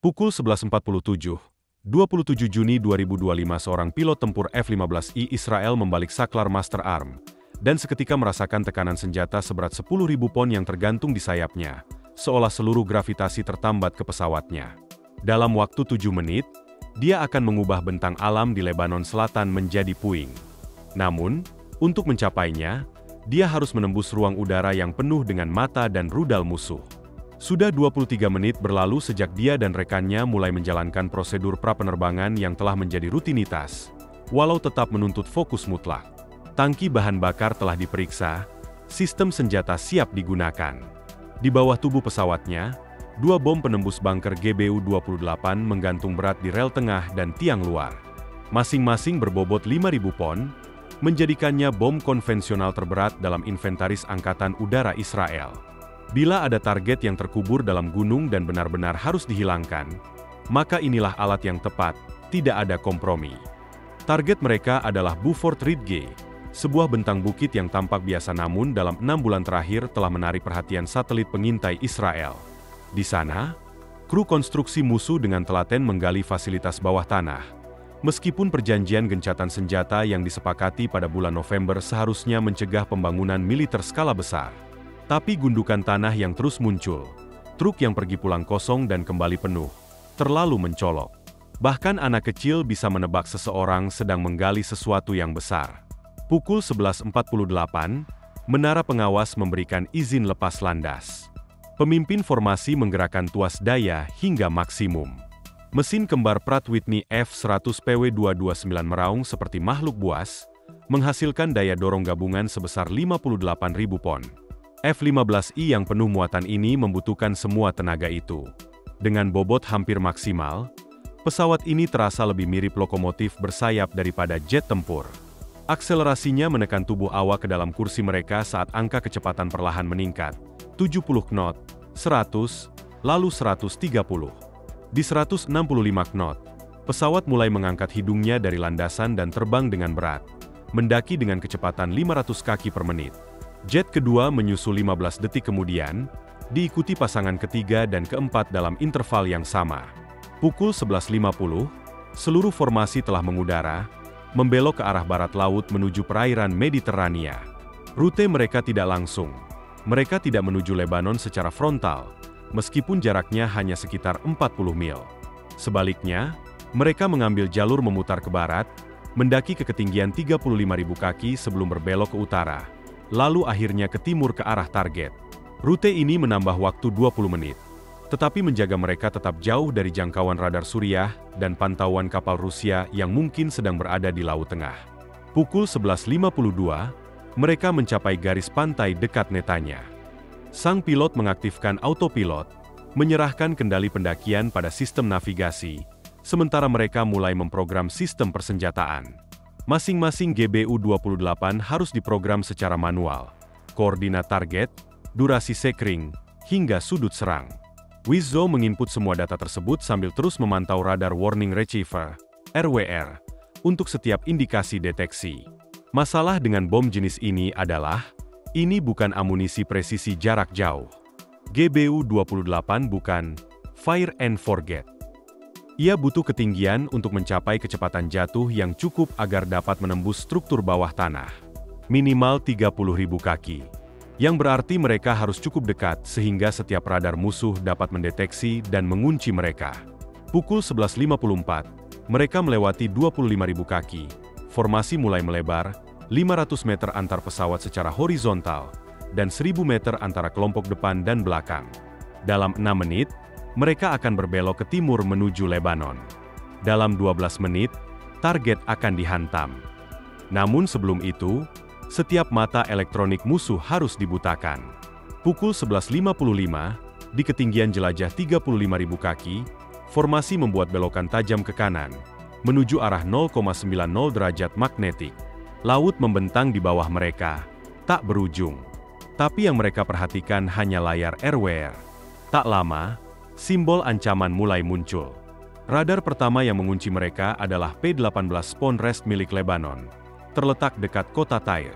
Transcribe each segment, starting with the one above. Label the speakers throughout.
Speaker 1: Pukul 11.47, 27 Juni 2025 seorang pilot tempur F-15I Israel membalik saklar Master Arm, dan seketika merasakan tekanan senjata seberat 10.000 pon yang tergantung di sayapnya, seolah seluruh gravitasi tertambat ke pesawatnya. Dalam waktu 7 menit, dia akan mengubah bentang alam di Lebanon Selatan menjadi puing. Namun, untuk mencapainya, dia harus menembus ruang udara yang penuh dengan mata dan rudal musuh. Sudah 23 menit berlalu sejak dia dan rekannya mulai menjalankan prosedur pra-penerbangan yang telah menjadi rutinitas, walau tetap menuntut fokus mutlak. Tangki bahan bakar telah diperiksa, sistem senjata siap digunakan. Di bawah tubuh pesawatnya, 2 bom penembus bunker GBU-28 menggantung berat di rel tengah dan tiang luar. Masing-masing berbobot 5.000 pon, menjadikannya bom konvensional terberat dalam inventaris Angkatan Udara Israel. Bila ada target yang terkubur dalam gunung dan benar-benar harus dihilangkan, maka inilah alat yang tepat, tidak ada kompromi. Target mereka adalah Beaufort Ridge, sebuah bentang bukit yang tampak biasa namun dalam 6 bulan terakhir telah menarik perhatian satelit pengintai Israel. Di sana, kru konstruksi musuh dengan telaten menggali fasilitas bawah tanah. Meskipun perjanjian gencatan senjata yang disepakati pada bulan November seharusnya mencegah pembangunan militer skala besar. Tapi gundukan tanah yang terus muncul, truk yang pergi pulang kosong dan kembali penuh, terlalu mencolok. Bahkan anak kecil bisa menebak seseorang sedang menggali sesuatu yang besar. Pukul 11.48, menara pengawas memberikan izin lepas landas. Pemimpin formasi menggerakkan tuas daya hingga maksimum. Mesin kembar Pratt Whitney F100 PW229 meraung seperti makhluk buas, menghasilkan daya dorong gabungan sebesar 58.000 pon. F-15I yang penuh muatan ini membutuhkan semua tenaga itu. Dengan bobot hampir maksimal, pesawat ini terasa lebih mirip lokomotif bersayap daripada jet tempur. Akselerasinya menekan tubuh awak ke dalam kursi mereka saat angka kecepatan perlahan meningkat. 70 knot, 100, lalu 130. Di 165 knot, pesawat mulai mengangkat hidungnya dari landasan dan terbang dengan berat, mendaki dengan kecepatan 500 kaki per menit. Jet kedua menyusul 15 detik kemudian, diikuti pasangan ketiga dan keempat dalam interval yang sama. Pukul 11.50, seluruh formasi telah mengudara, membelok ke arah barat laut menuju perairan Mediterania. Rute mereka tidak langsung. Mereka tidak menuju Lebanon secara frontal, meskipun jaraknya hanya sekitar 40 mil. Sebaliknya, mereka mengambil jalur memutar ke barat, mendaki ke ketinggian 35.000 kaki sebelum berbelok ke utara, lalu akhirnya ke timur ke arah target. Rute ini menambah waktu 20 menit, tetapi menjaga mereka tetap jauh dari jangkauan radar Suriah dan pantauan kapal Rusia yang mungkin sedang berada di Laut Tengah. Pukul 11.52, mereka mencapai garis pantai dekat Netanya. Sang pilot mengaktifkan autopilot, menyerahkan kendali pendakian pada sistem navigasi, sementara mereka mulai memprogram sistem persenjataan. Masing-masing GBU-28 harus diprogram secara manual, koordinat target, durasi sekring, hingga sudut serang. Wizzo menginput semua data tersebut sambil terus memantau radar warning receiver, RWR, untuk setiap indikasi deteksi. Masalah dengan bom jenis ini adalah, ini bukan amunisi presisi jarak jauh. GBU-28 bukan fire and forget. Ia butuh ketinggian untuk mencapai kecepatan jatuh yang cukup agar dapat menembus struktur bawah tanah. Minimal 30.000 kaki. Yang berarti mereka harus cukup dekat sehingga setiap radar musuh dapat mendeteksi dan mengunci mereka. Pukul 11.54, mereka melewati 25.000 kaki. Formasi mulai melebar, 500 meter antar pesawat secara horizontal, dan 1.000 meter antara kelompok depan dan belakang. Dalam 6 menit, mereka akan berbelok ke timur menuju Lebanon. Dalam 12 menit, target akan dihantam. Namun sebelum itu, setiap mata elektronik musuh harus dibutakan. Pukul 11.55, di ketinggian jelajah 35.000 kaki, formasi membuat belokan tajam ke kanan, menuju arah 0,90 derajat magnetik. Laut membentang di bawah mereka, tak berujung. Tapi yang mereka perhatikan hanya layar RWR. Tak lama, simbol ancaman mulai muncul. Radar pertama yang mengunci mereka adalah P-18 Spawn Rest milik Lebanon, terletak dekat kota Tyre.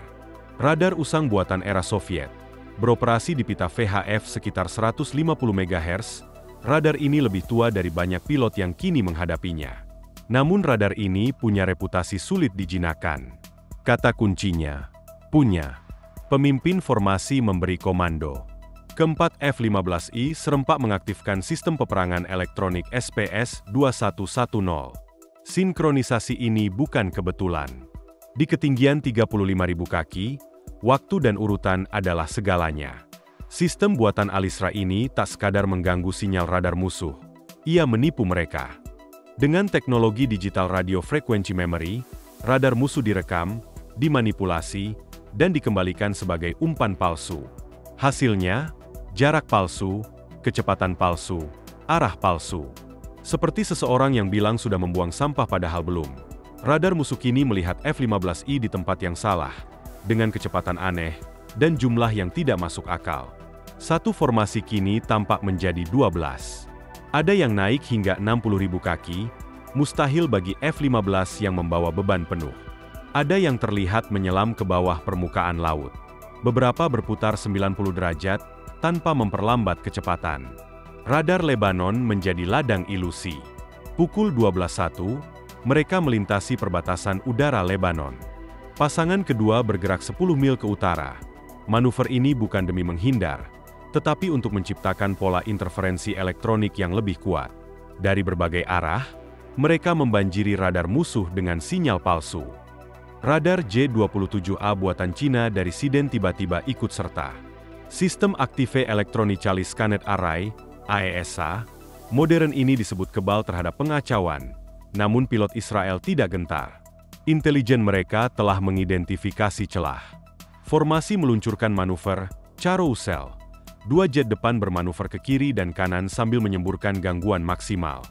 Speaker 1: Radar usang buatan era Soviet, beroperasi di pita VHF sekitar 150 MHz, Radar ini lebih tua dari banyak pilot yang kini menghadapinya. Namun radar ini punya reputasi sulit dijinakkan. Kata kuncinya, punya. Pemimpin formasi memberi komando. Keempat F-15I serempak mengaktifkan sistem peperangan elektronik SPS-2110. Sinkronisasi ini bukan kebetulan. Di ketinggian 35.000 kaki, waktu dan urutan adalah segalanya. Sistem buatan Al-Isra ini tak sekadar mengganggu sinyal radar musuh, ia menipu mereka. Dengan teknologi digital radio frequency memory, radar musuh direkam, dimanipulasi, dan dikembalikan sebagai umpan palsu. Hasilnya, jarak palsu, kecepatan palsu, arah palsu. Seperti seseorang yang bilang sudah membuang sampah padahal belum. Radar musuh kini melihat F-15I di tempat yang salah, dengan kecepatan aneh, dan jumlah yang tidak masuk akal. Satu formasi kini tampak menjadi 12. Ada yang naik hingga 60.000 kaki, mustahil bagi F-15 yang membawa beban penuh. Ada yang terlihat menyelam ke bawah permukaan laut. Beberapa berputar 90 derajat, tanpa memperlambat kecepatan. Radar Lebanon menjadi ladang ilusi. Pukul 12.01, mereka melintasi perbatasan udara Lebanon. Pasangan kedua bergerak 10 mil ke utara. Manuver ini bukan demi menghindar, tetapi untuk menciptakan pola interferensi elektronik yang lebih kuat. Dari berbagai arah, mereka membanjiri radar musuh dengan sinyal palsu. Radar J-27A buatan Cina dari Siden tiba-tiba ikut serta. Sistem Active Electronically Scanned Array, AESA, modern ini disebut kebal terhadap pengacauan, namun pilot Israel tidak gentar. Intelijen mereka telah mengidentifikasi celah. Formasi meluncurkan manuver carousel. Dua jet depan bermanuver ke kiri dan kanan sambil menyemburkan gangguan maksimal.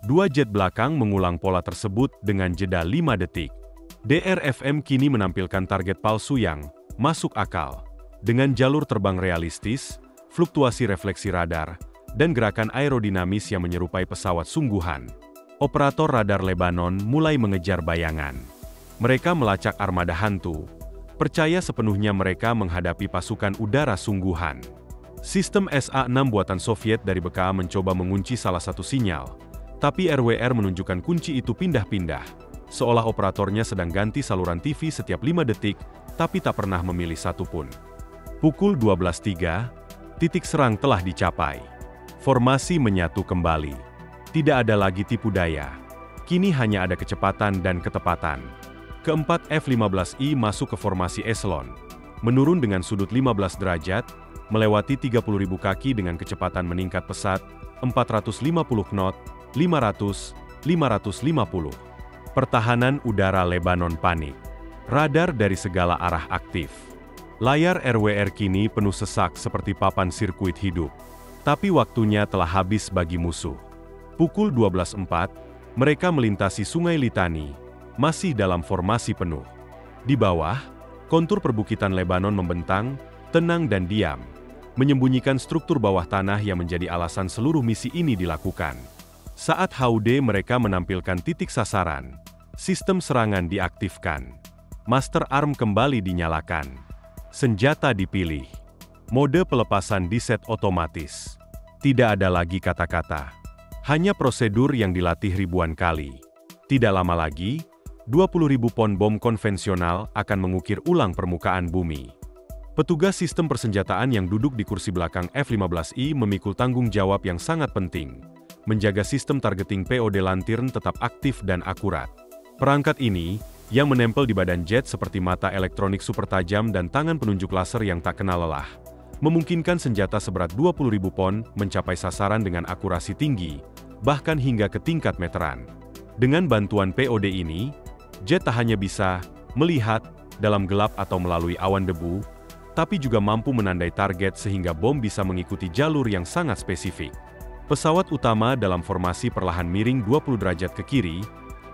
Speaker 1: Dua jet belakang mengulang pola tersebut dengan jeda 5 detik. DRFM kini menampilkan target palsu yang masuk akal. Dengan jalur terbang realistis, fluktuasi refleksi radar, dan gerakan aerodinamis yang menyerupai pesawat sungguhan. Operator radar Lebanon mulai mengejar bayangan. Mereka melacak armada hantu. Percaya sepenuhnya mereka menghadapi pasukan udara sungguhan. Sistem SA-6 buatan Soviet dari BKA mencoba mengunci salah satu sinyal, tapi RWR menunjukkan kunci itu pindah-pindah, seolah operatornya sedang ganti saluran TV setiap 5 detik, tapi tak pernah memilih satu pun. Pukul 12.03, titik serang telah dicapai. Formasi menyatu kembali. Tidak ada lagi tipu daya. Kini hanya ada kecepatan dan ketepatan. Keempat F-15I masuk ke formasi eselon, menurun dengan sudut 15 derajat, melewati 30.000 kaki dengan kecepatan meningkat pesat, 450 knot, 500, 550. Pertahanan udara Lebanon panik. Radar dari segala arah aktif. Layar RWR kini penuh sesak seperti papan sirkuit hidup. Tapi waktunya telah habis bagi musuh. Pukul 12.04, mereka melintasi Sungai Litani, masih dalam formasi penuh. Di bawah, kontur perbukitan Lebanon membentang, tenang dan diam, menyembunyikan struktur bawah tanah yang menjadi alasan seluruh misi ini dilakukan. Saat HUD mereka menampilkan titik sasaran, sistem serangan diaktifkan. Master Arm kembali dinyalakan. Senjata dipilih. Mode pelepasan diset otomatis. Tidak ada lagi kata-kata. Hanya prosedur yang dilatih ribuan kali. Tidak lama lagi, 20.000 pon bom konvensional akan mengukir ulang permukaan bumi. Petugas sistem persenjataan yang duduk di kursi belakang F-15I memikul tanggung jawab yang sangat penting. Menjaga sistem targeting POD Lantirn tetap aktif dan akurat. Perangkat ini, yang menempel di badan jet seperti mata elektronik super tajam dan tangan penunjuk laser yang tak kenal lelah, memungkinkan senjata seberat 20.000 pon mencapai sasaran dengan akurasi tinggi, bahkan hingga ke tingkat meteran. Dengan bantuan POD ini, jet tak hanya bisa melihat dalam gelap atau melalui awan debu, tapi juga mampu menandai target sehingga bom bisa mengikuti jalur yang sangat spesifik. Pesawat utama dalam formasi perlahan miring 20 derajat ke kiri,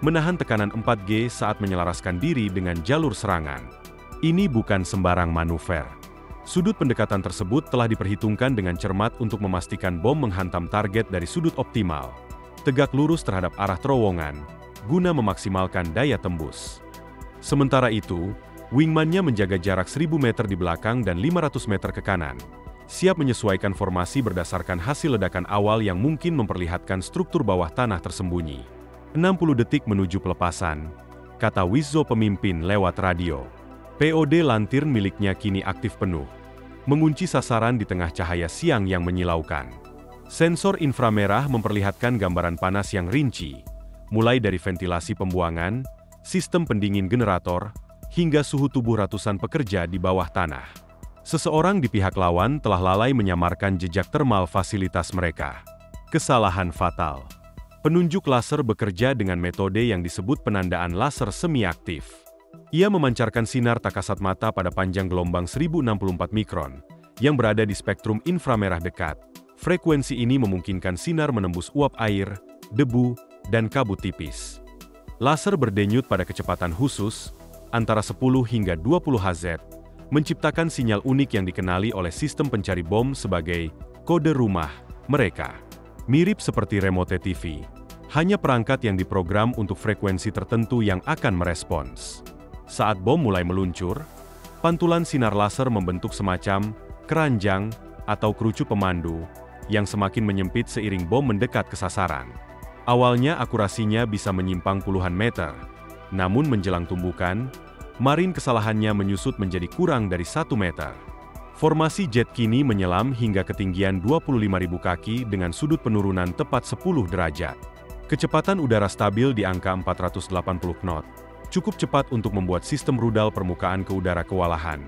Speaker 1: menahan tekanan 4G saat menyelaraskan diri dengan jalur serangan. Ini bukan sembarang manuver. Sudut pendekatan tersebut telah diperhitungkan dengan cermat untuk memastikan bom menghantam target dari sudut optimal, tegak lurus terhadap arah terowongan, guna memaksimalkan daya tembus. Sementara itu, wingman-nya menjaga jarak 1000 meter di belakang dan 500 meter ke kanan, siap menyesuaikan formasi berdasarkan hasil ledakan awal yang mungkin memperlihatkan struktur bawah tanah tersembunyi. 60 detik menuju pelepasan, kata Wizzo pemimpin lewat radio. POD lantir miliknya kini aktif penuh, mengunci sasaran di tengah cahaya siang yang menyilaukan. Sensor inframerah memperlihatkan gambaran panas yang rinci, mulai dari ventilasi pembuangan, sistem pendingin generator, hingga suhu tubuh ratusan pekerja di bawah tanah. Seseorang di pihak lawan telah lalai menyamarkan jejak termal fasilitas mereka. Kesalahan fatal. Penunjuk laser bekerja dengan metode yang disebut penandaan laser semi-aktif. Ia memancarkan sinar tak kasat mata pada panjang gelombang 1064 mikron, yang berada di spektrum inframerah dekat. Frekuensi ini memungkinkan sinar menembus uap air, debu, dan kabut tipis. Laser berdenyut pada kecepatan khusus, antara 10 hingga 20 Hz, menciptakan sinyal unik yang dikenali oleh sistem pencari bom sebagai kode rumah mereka. Mirip seperti remote TV, hanya perangkat yang diprogram untuk frekuensi tertentu yang akan merespons. Saat bom mulai meluncur, pantulan sinar laser membentuk semacam keranjang atau kerucut pemandu yang semakin menyempit seiring bom mendekat ke sasaran. Awalnya akurasinya bisa menyimpang puluhan meter, namun menjelang tumbukan, margin kesalahannya menyusut menjadi kurang dari 1 meter. Formasi jet kini menyelam hingga ketinggian 25.000 kaki dengan sudut penurunan tepat 10 derajat. Kecepatan udara stabil di angka 480 knot. Cukup cepat untuk membuat sistem rudal permukaan ke udara kewalahan,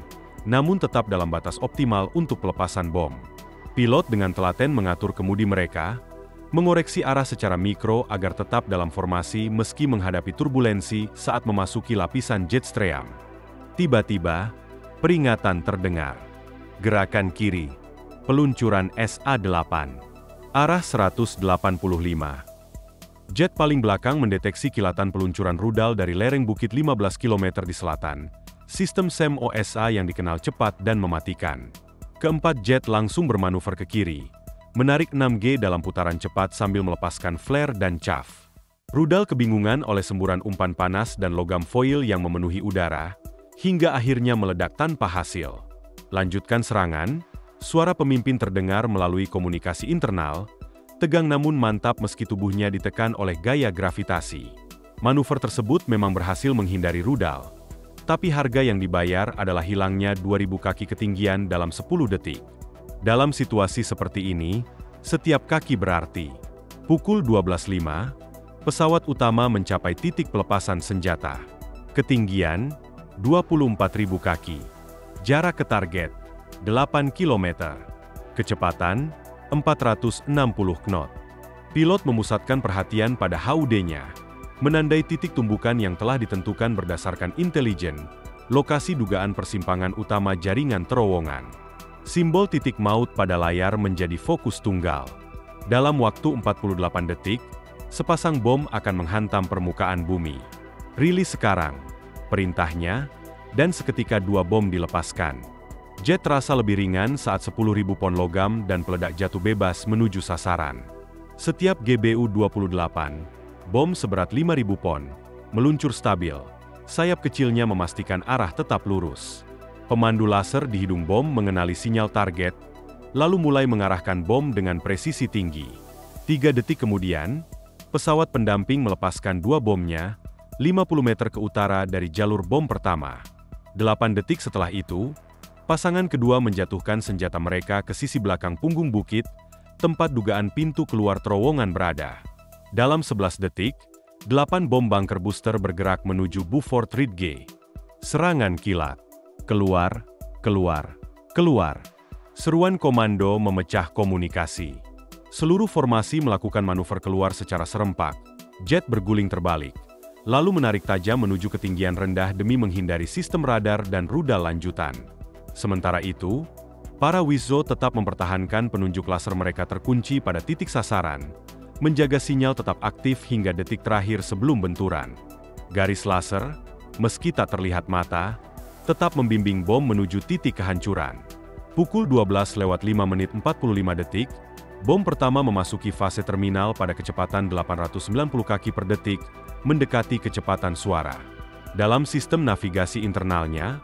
Speaker 1: namun tetap dalam batas optimal untuk pelepasan bom. Pilot dengan telaten mengatur kemudi mereka, mengoreksi arah secara mikro agar tetap dalam formasi meski menghadapi turbulensi saat memasuki lapisan jet stream. Tiba-tiba, peringatan terdengar. Gerakan kiri. Peluncuran SA-8. Arah 185. Jet paling belakang mendeteksi kilatan peluncuran rudal dari lereng bukit 15 km di selatan. Sistem SAM-OSA yang dikenal cepat dan mematikan. Keempat jet langsung bermanuver ke kiri, menarik 6G dalam putaran cepat sambil melepaskan flare dan chaff. Rudal kebingungan oleh semburan umpan panas dan logam foil yang memenuhi udara, hingga akhirnya meledak tanpa hasil. Lanjutkan serangan, suara pemimpin terdengar melalui komunikasi internal, tegang namun mantap meski tubuhnya ditekan oleh gaya gravitasi. Manuver tersebut memang berhasil menghindari rudal, tapi harga yang dibayar adalah hilangnya 2000 kaki ketinggian dalam 10 detik. Dalam situasi seperti ini, setiap kaki berarti. Pukul 12.05, pesawat utama mencapai titik pelepasan senjata. Ketinggian, 24.000 kaki. Jarak ke target, 8 km. Kecepatan, 460 knot. Pilot memusatkan perhatian pada HUD-nya, menandai titik tumbukan yang telah ditentukan berdasarkan intelijen, lokasi dugaan persimpangan utama jaringan terowongan. Simbol titik maut pada layar menjadi fokus tunggal. Dalam waktu 48 detik, sepasang bom akan menghantam permukaan bumi. Rilis sekarang, perintahnya, dan seketika 2 bom dilepaskan. Jet terasa lebih ringan saat 10.000 pon logam dan peledak jatuh bebas menuju sasaran. Setiap GBU-28, bom seberat 5.000 pon, meluncur stabil. Sayap kecilnya memastikan arah tetap lurus. Pemandu laser di hidung bom mengenali sinyal target, lalu mulai mengarahkan bom dengan presisi tinggi. 3 detik kemudian, pesawat pendamping melepaskan 2 bomnya, 50 meter ke utara dari jalur bom pertama. 8 detik setelah itu, pasangan kedua menjatuhkan senjata mereka ke sisi belakang punggung bukit, tempat dugaan pintu keluar terowongan berada. Dalam 11 detik, 8 bom bunker booster bergerak menuju Beaufort Ridge. Serangan kilat. Keluar, keluar, keluar. Seruan komando memecah komunikasi. Seluruh formasi melakukan manuver keluar secara serempak. Jet berguling terbalik, lalu menarik tajam menuju ketinggian rendah demi menghindari sistem radar dan rudal lanjutan. Sementara itu, para Wizzo tetap mempertahankan penunjuk laser mereka terkunci pada titik sasaran, menjaga sinyal tetap aktif hingga detik terakhir sebelum benturan. Garis laser, meski tak terlihat mata, tetap membimbing bom menuju titik kehancuran. Pukul 12:05:45, bom pertama memasuki fase terminal pada kecepatan 890 kaki per detik, mendekati kecepatan suara. Dalam sistem navigasi internalnya,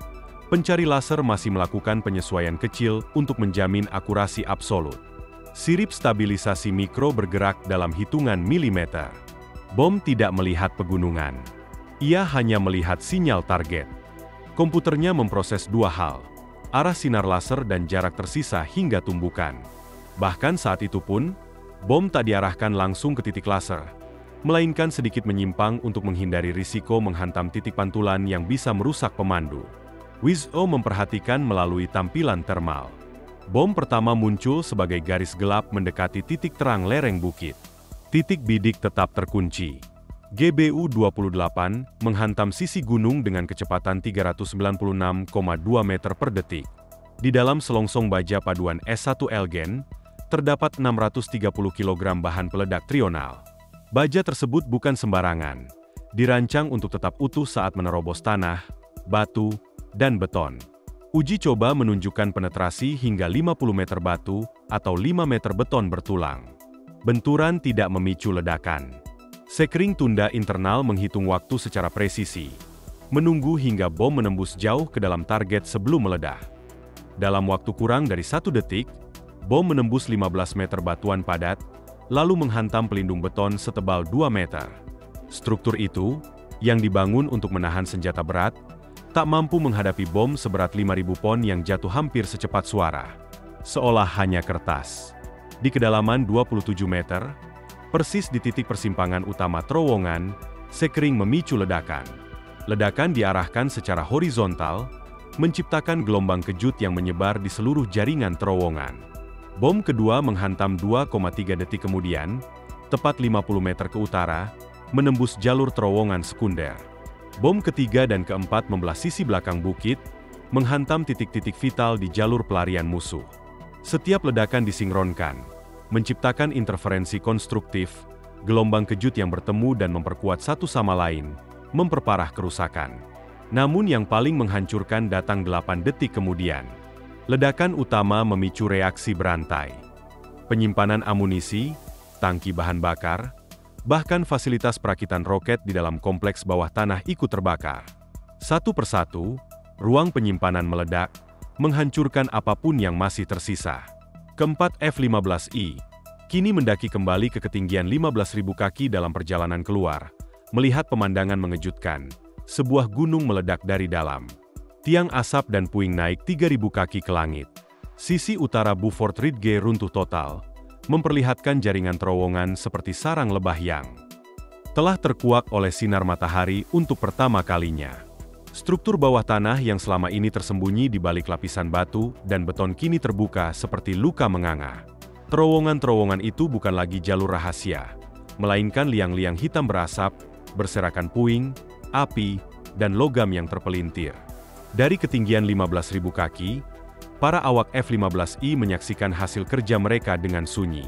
Speaker 1: Pencari laser masih melakukan penyesuaian kecil untuk menjamin akurasi absolut. Sirip stabilisasi mikro bergerak dalam hitungan milimeter. Bom tidak melihat pegunungan. Ia hanya melihat sinyal target. Komputernya memproses dua hal, arah sinar laser dan jarak tersisa hingga tumbukan. Bahkan saat itu pun, bom tak diarahkan langsung ke titik laser, melainkan sedikit menyimpang untuk menghindari risiko menghantam titik pantulan yang bisa merusak pemandu. Wiz-O memperhatikan melalui tampilan termal. Bom pertama muncul sebagai garis gelap mendekati titik terang lereng bukit. Titik bidik tetap terkunci. GBU-28 menghantam sisi gunung dengan kecepatan 396,2 meter per detik. Di dalam selongsong baja paduan S1 Elgen, terdapat 630 kg bahan peledak trional. Baja tersebut bukan sembarangan. Dirancang untuk tetap utuh saat menerobos tanah, batu, dan beton. Uji coba menunjukkan penetrasi hingga 50 meter batu atau 5 meter beton bertulang. Benturan tidak memicu ledakan. Sekring tunda internal menghitung waktu secara presisi, menunggu hingga bom menembus jauh ke dalam target sebelum meledak. Dalam waktu kurang dari 1 detik, bom menembus 15 meter batuan padat, lalu menghantam pelindung beton setebal 2 meter. Struktur itu, yang dibangun untuk menahan senjata berat, tak mampu menghadapi bom seberat 5.000 pon yang jatuh hampir secepat suara. Seolah hanya kertas. Di kedalaman 27 meter, persis di titik persimpangan utama terowongan, Sekring memicu ledakan. Ledakan diarahkan secara horizontal, menciptakan gelombang kejut yang menyebar di seluruh jaringan terowongan. Bom kedua menghantam 2,3 detik kemudian, tepat 50 meter ke utara, menembus jalur terowongan sekunder. Bom ketiga dan keempat membelah sisi belakang bukit, menghantam titik-titik vital di jalur pelarian musuh. Setiap ledakan disinkronkan, menciptakan interferensi konstruktif, gelombang kejut yang bertemu dan memperkuat satu sama lain, memperparah kerusakan. Namun yang paling menghancurkan datang 8 detik kemudian. Ledakan utama memicu reaksi berantai. Penyimpanan amunisi, tangki bahan bakar, bahkan fasilitas perakitan roket di dalam kompleks bawah tanah ikut terbakar. Satu persatu, ruang penyimpanan meledak, menghancurkan apapun yang masih tersisa. Keempat F-15I, kini mendaki kembali ke ketinggian 15.000 kaki dalam perjalanan keluar, melihat pemandangan mengejutkan, sebuah gunung meledak dari dalam. Tiang asap dan puing naik 3.000 kaki ke langit. Sisi utara Beaufort Ridge runtuh total, memperlihatkan jaringan terowongan seperti sarang lebah yang telah terkuak oleh sinar matahari untuk pertama kalinya. Struktur bawah tanah yang selama ini tersembunyi di balik lapisan batu dan beton kini terbuka seperti luka menganga. Terowongan-terowongan itu bukan lagi jalur rahasia, melainkan liang-liang hitam berasap, berserakan puing, api, dan logam yang terpelintir. Dari ketinggian 15.000 kaki, para awak F-15I menyaksikan hasil kerja mereka dengan sunyi.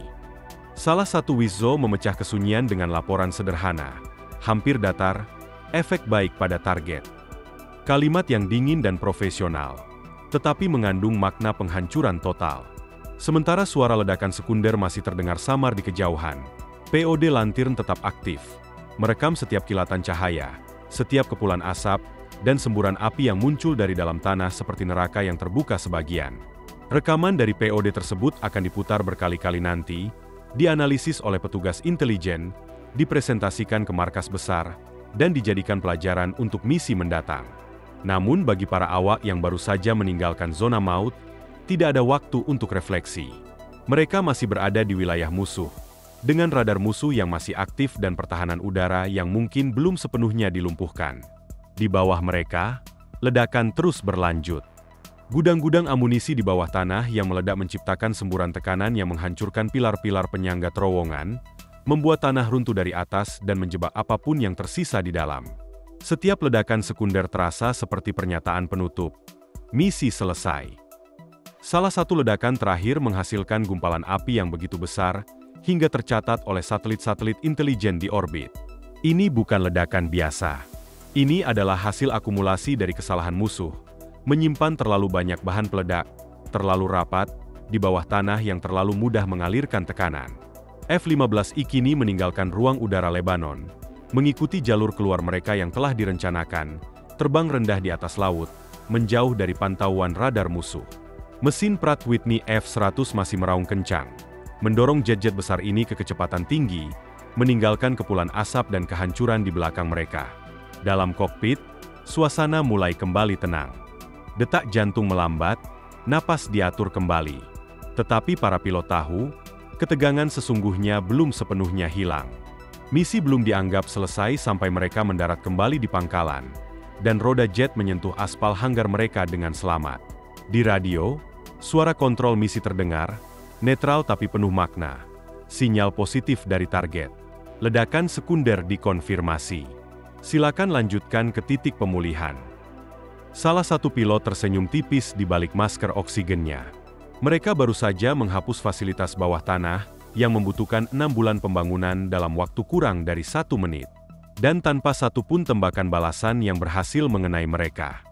Speaker 1: Salah satu Wiz-O memecah kesunyian dengan laporan sederhana, hampir datar, efek baik pada target. Kalimat yang dingin dan profesional, tetapi mengandung makna penghancuran total. Sementara suara ledakan sekunder masih terdengar samar di kejauhan, POD Lantirn tetap aktif, merekam setiap kilatan cahaya, setiap kepulan asap, dan semburan api yang muncul dari dalam tanah seperti neraka yang terbuka sebagian. Rekaman dari POD tersebut akan diputar berkali-kali nanti, dianalisis oleh petugas intelijen, dipresentasikan ke markas besar, dan dijadikan pelajaran untuk misi mendatang. Namun bagi para awak yang baru saja meninggalkan zona maut, tidak ada waktu untuk refleksi. Mereka masih berada di wilayah musuh, dengan radar musuh yang masih aktif dan pertahanan udara yang mungkin belum sepenuhnya dilumpuhkan. Di bawah mereka, ledakan terus berlanjut. Gudang-gudang amunisi di bawah tanah yang meledak menciptakan semburan tekanan yang menghancurkan pilar-pilar penyangga terowongan, membuat tanah runtuh dari atas dan menjebak apapun yang tersisa di dalam. Setiap ledakan sekunder terasa seperti pernyataan penutup. Misi selesai. Salah satu ledakan terakhir menghasilkan gumpalan api yang begitu besar, hingga tercatat oleh satelit-satelit intelijen di orbit. Ini bukan ledakan biasa. Ini adalah hasil akumulasi dari kesalahan musuh, menyimpan terlalu banyak bahan peledak, terlalu rapat, di bawah tanah yang terlalu mudah mengalirkan tekanan. F-15I kini meninggalkan ruang udara Lebanon, mengikuti jalur keluar mereka yang telah direncanakan, terbang rendah di atas laut, menjauh dari pantauan radar musuh. Mesin Pratt Whitney F-100 masih meraung kencang, mendorong jet-jet besar ini ke kecepatan tinggi, meninggalkan kepulan asap dan kehancuran di belakang mereka. Dalam kokpit, suasana mulai kembali tenang. Detak jantung melambat, napas diatur kembali. Tetapi para pilot tahu, ketegangan sesungguhnya belum sepenuhnya hilang. Misi belum dianggap selesai sampai mereka mendarat kembali di pangkalan, dan roda jet menyentuh aspal hanggar mereka dengan selamat. Di radio, suara kontrol misi terdengar, netral tapi penuh makna. Sinyal positif dari target. Ledakan sekunder dikonfirmasi. Silakan lanjutkan ke titik pemulihan. Salah satu pilot tersenyum tipis di balik masker oksigennya. Mereka baru saja menghapus fasilitas bawah tanah yang membutuhkan 6 bulan pembangunan dalam waktu kurang dari 1 menit. Dan tanpa satu pun tembakan balasan yang berhasil mengenai mereka.